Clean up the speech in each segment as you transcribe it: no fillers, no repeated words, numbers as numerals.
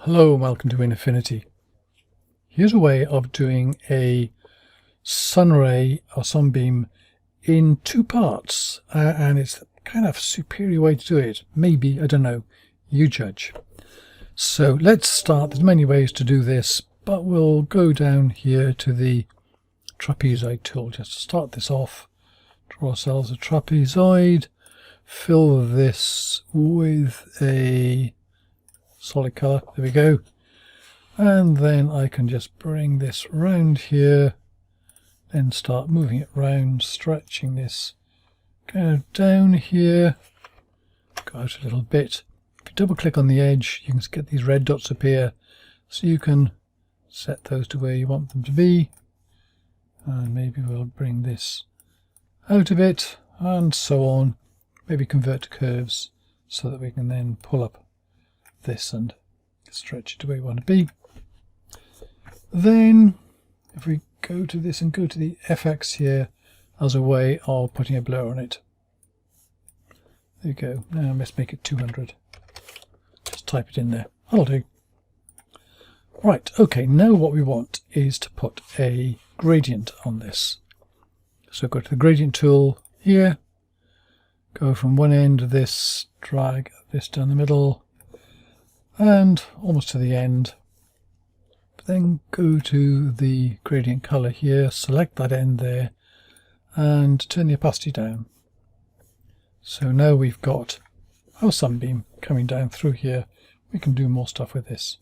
Hello and welcome to Affinity. Here's a way of doing a sunray or sunbeam in two parts, and it's kind of a superior way to do it. Maybe, I don't know, you judge. So let's start. There's many ways to do this, but we'll go down here to the trapezoid tool just to start this off. Draw ourselves a trapezoid, fill this with a solid colour, there we go, and then I can just bring this round here, then start moving it round, stretching this kind of down here, go out a little bit. If you double click on the edge you can get these red dots appear, so you can set those to where you want them to be, and maybe we'll bring this out a bit and so on, maybe convert to curves so that we can then pull up this and stretch it to where we want to be. Then if we go to this and go to the FX here as a way of putting a blur on it. There you go. Now let's make it 200. Just type it in there. That'll do. Right, okay, now what we want is to put a gradient on this. So go to the gradient tool here, go from one end of this, drag this down the middle and almost to the end, but then go to the gradient color here, select that end there and turn the opacity down. So now we've got our sunbeam coming down through here. We can do more stuff with this,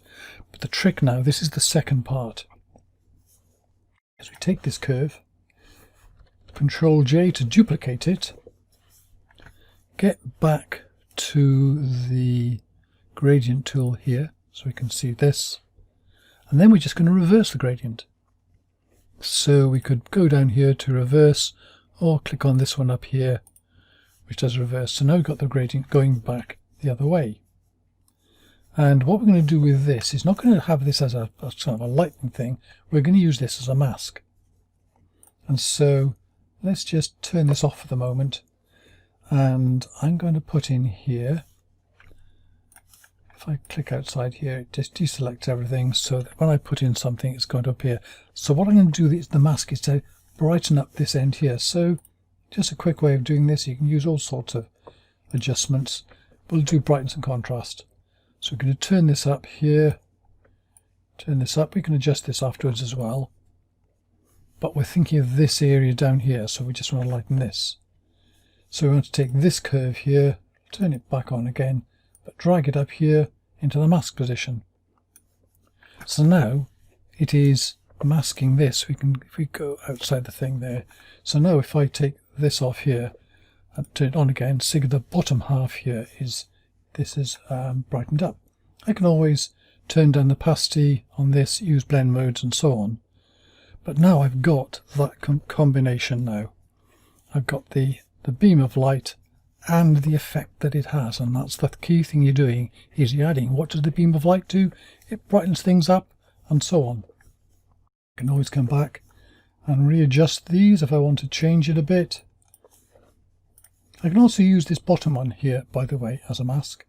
but the trick now, this is the second part, is we take this curve, Control J to duplicate it, get back to the gradient tool here so we can see this, and then we're just going to reverse the gradient. So we could go down here to reverse, or click on this one up here which does reverse. So now we've got the gradient going back the other way. And what we're going to do with this is not going to have this as a sort of a lighting thing, we're going to use this as a mask. And so let's just turn this off for the moment, and I'm going to put in here, if I click outside here, it just deselects everything so that when I put in something it's going to appear. So what I'm going to do is the mask is to brighten up this end here. So just a quick way of doing this, you can use all sorts of adjustments. We'll do brightness and contrast. So we're going to turn this up here, turn this up, we can adjust this afterwards as well. But we're thinking of this area down here, so we just want to lighten this. So we want to take this curve here, turn it back on again, but drag it up here into the mask position. So now it is masking this. We can, if we go outside the thing there, so now if I take this off here and turn it on again, see the bottom half here is, this is brightened up. I can always turn down the opacity on this, use blend modes and so on. But now I've got that combination now. I've got the beam of light and the effect that it has, and that's the key thing you're doing, is you're adding, what does the beam of light do? It brightens things up and so on. I can always come back and readjust these if I want to change it a bit. I can also use this bottom one here, by the way, as a mask.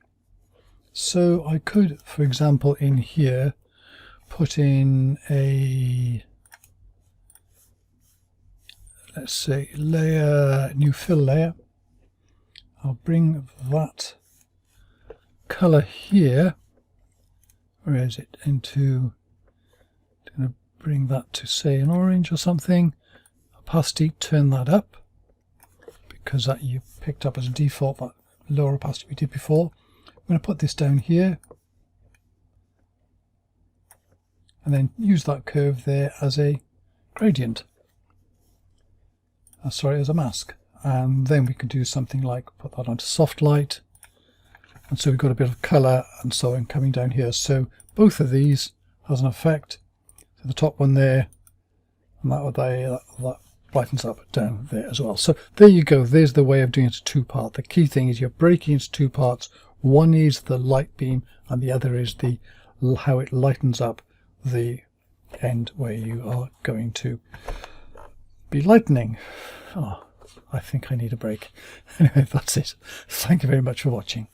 So I could, for example, in here put in a, let's say, layer, new fill layer. I'll bring that colour here, where is it, into, I'm going to bring that to say an orange or something, opacity, turn that up, because that you picked up as a default that lower opacity we did before. I'm going to put this down here, and then use that curve there as a gradient, sorry, as a mask. And then we could do something like put that onto soft light, and so we've got a bit of colour and so on coming down here. So both of these has an effect. So the top one there, and that brightens up down there as well. So there you go, there's the way of doing it to two part. The key thing is you're breaking into two parts. One is the light beam and the other is the how it lightens up the end where you are going to be lightening. Oh, I think I need a break. Anyway, that's it. Thank you very much for watching.